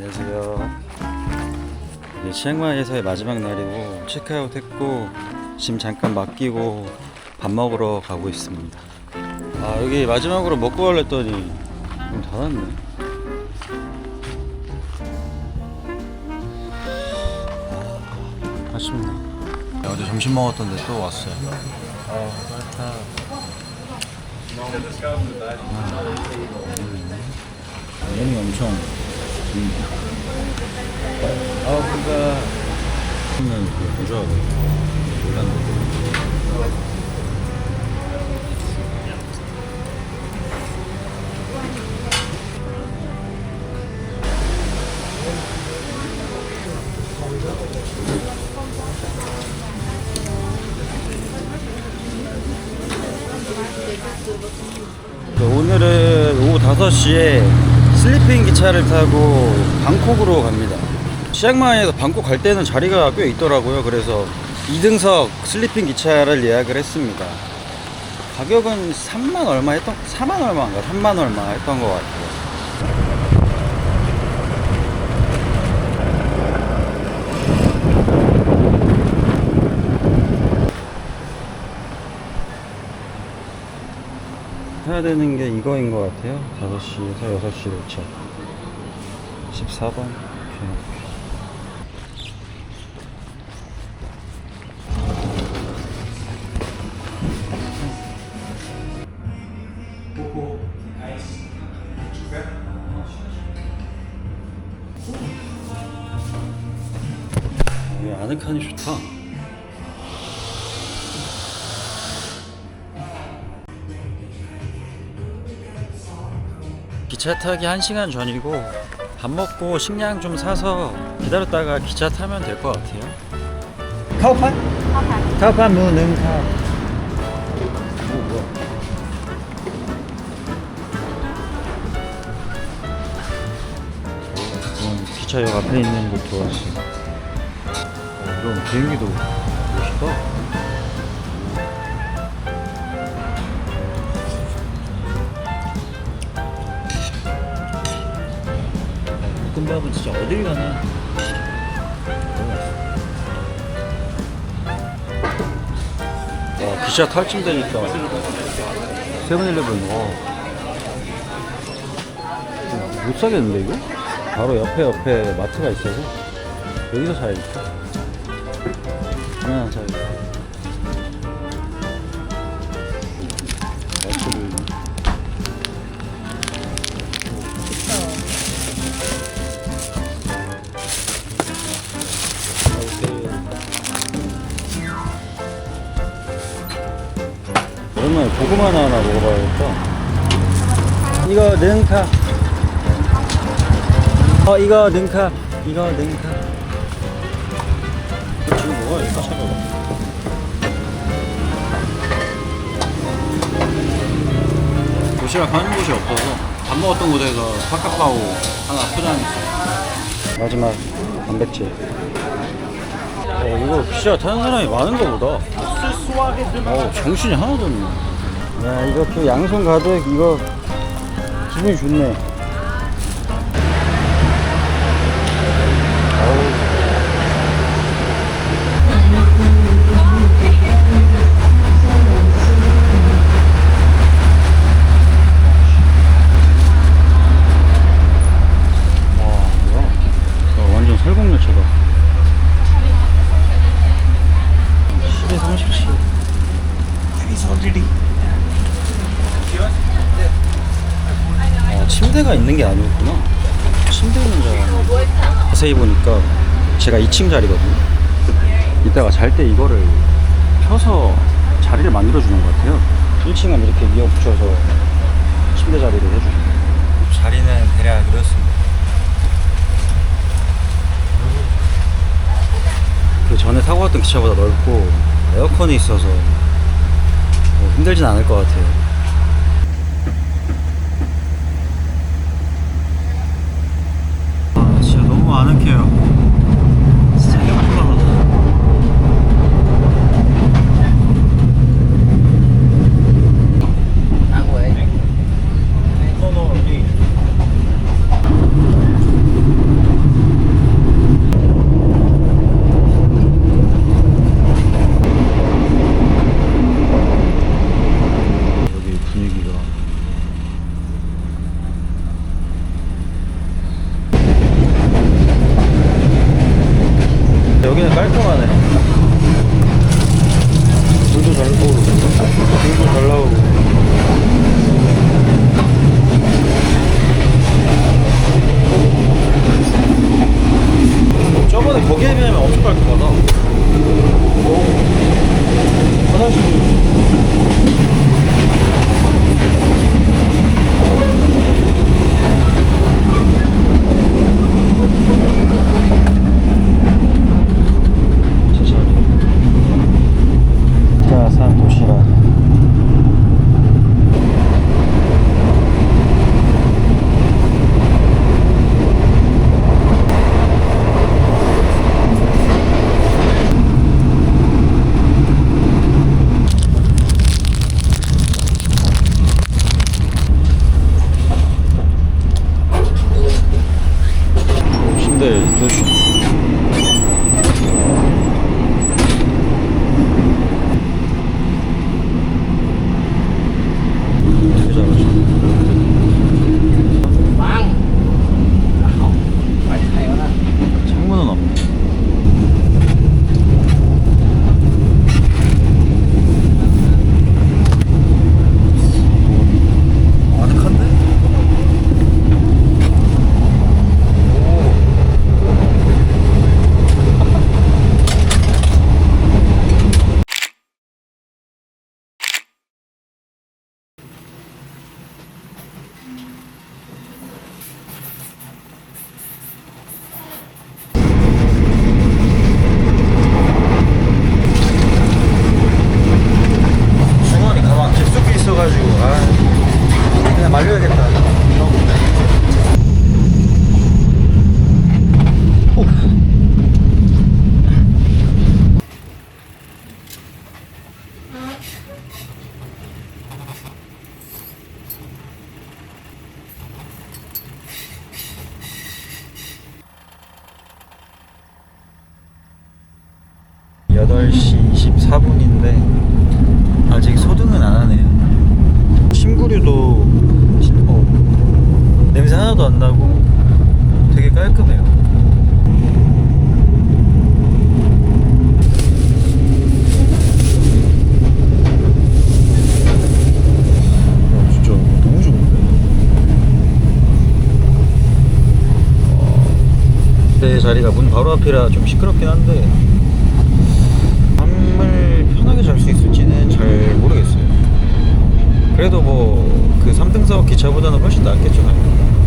안녕하세요. 이제 치앙마이에서의 마지막 날이고 체크아웃 했고 짐 잠깐 맡기고 밥 먹으러 가고 있습니다. 아, 여기 마지막으로 먹고 가려 했더니 좀 닫았네. 아쉽네. 어제 점심 먹었던데 또 왔어요. 그렇다. 면이 엄청 그가 그러면 보조하고 몰랐는데 오늘은 오후 5시에 슬리핑 기차를 타고 방콕으로 갑니다. 치앙마이에서 방콕 갈 때는 자리가 꽤 있더라고요. 그래서 2등석 슬리핑 기차를 예약을 했습니다. 가격은 3만 얼마 했던, 4만 얼마인가? 3만 얼마 했던 것 같아요. 해야 되는 게 이거인 것 같아요. 5시에서 6시 도착. 14번. 이 아늑하니 좋다. 기차 타기 1시간 전이고 밥 먹고 식량 좀 사서 기다렸다가 기차 타면 될 것 같아요. 카오판? 카오판 무능카. 뭐야? 기차역 앞에 있는 곳 좋았어. 이런 비행기도 멋있다. 볶음밥은 진짜 어딜 가나 와, 기차 탈쯤 되니까 세븐일레븐 못 사겠는데 이거? 바로 옆에 마트가 있어서 여기서 사야겠다. 하나 사야겠다. 마트를 오랜만에 고구마 하나 먹어봐야겠다. 이거 능카. 이거 능카. 이거 능카. 지금 뭐가 있어? 차가워. 도시락 하는 곳이 없어서 밥 먹었던 곳에서 파카파오 하나 포장했어. 마지막 단백질. 이거 기차 타는 사람이 많은가 보다. 정신이 하나도 없네. 야, 이것도 양손 가득. 이거 기분이 좋네. 와, 뭐야? 완전 설국열차다. 10에 37. 침대가 있는 게 아니었구나. 침대 있는 줄 알았는데. 자세히 보니까 제가 2층 자리거든요. 이따가 잘 때 이거를 펴서 자리를 만들어 주는 것 같아요. 1층은 이렇게 이어붙여서 침대 자리를 해주죠. 자리는 대략 이렇습니다. 그 전에 타고 갔던 기차보다 넓고 에어컨이 있어서 힘들진 않을 것 같아요. 진짜 너무 아늑해요. 진짜 행복하다. 깔끔하네. 불도 잘 나오고, 불도 잘 나오고. 저번에 거기에 비하면 엄청 깔끔하다. 화장실이. 산 도시락. 침대 도시. 창문은 없네. 아늑한데? 오. 승원이 가방 깊숙이 있어가지고 그냥 말려야겠다. 오. 8시 24분인데 아직 소등은 안 하네요. 침구류도 냄새 하나도 안 나고 되게 깔끔해요. 진짜 너무 좋은데? 내 자리가 문 바로 앞이라 좀 시끄럽긴 한데 잠을 편하게 잘 수 있을지는 잘 모르겠어요. 그래도 뭐 그 3등석 기차보다는 훨씬 낫겠죠 당연히.